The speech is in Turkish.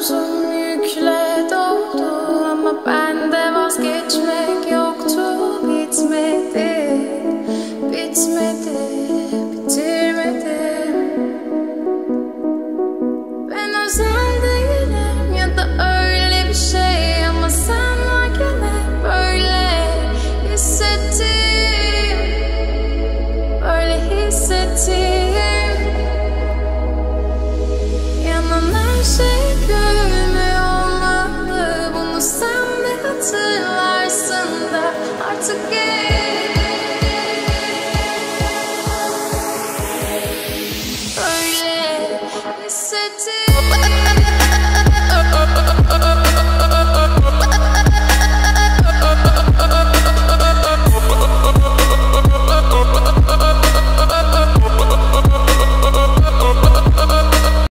omzum yükle doldu ama bende vazgeçmek yoktu. Bitmedi, bitmedi, bitirmedim. Ben özel değilim ya da öyle bir şey ama sen varken hep böyle hissettim, böyle hissettim. Yanan her şey görünmüyor olmalı, bunu sen de hatırlarsın da artık geç. Böyle hissettim.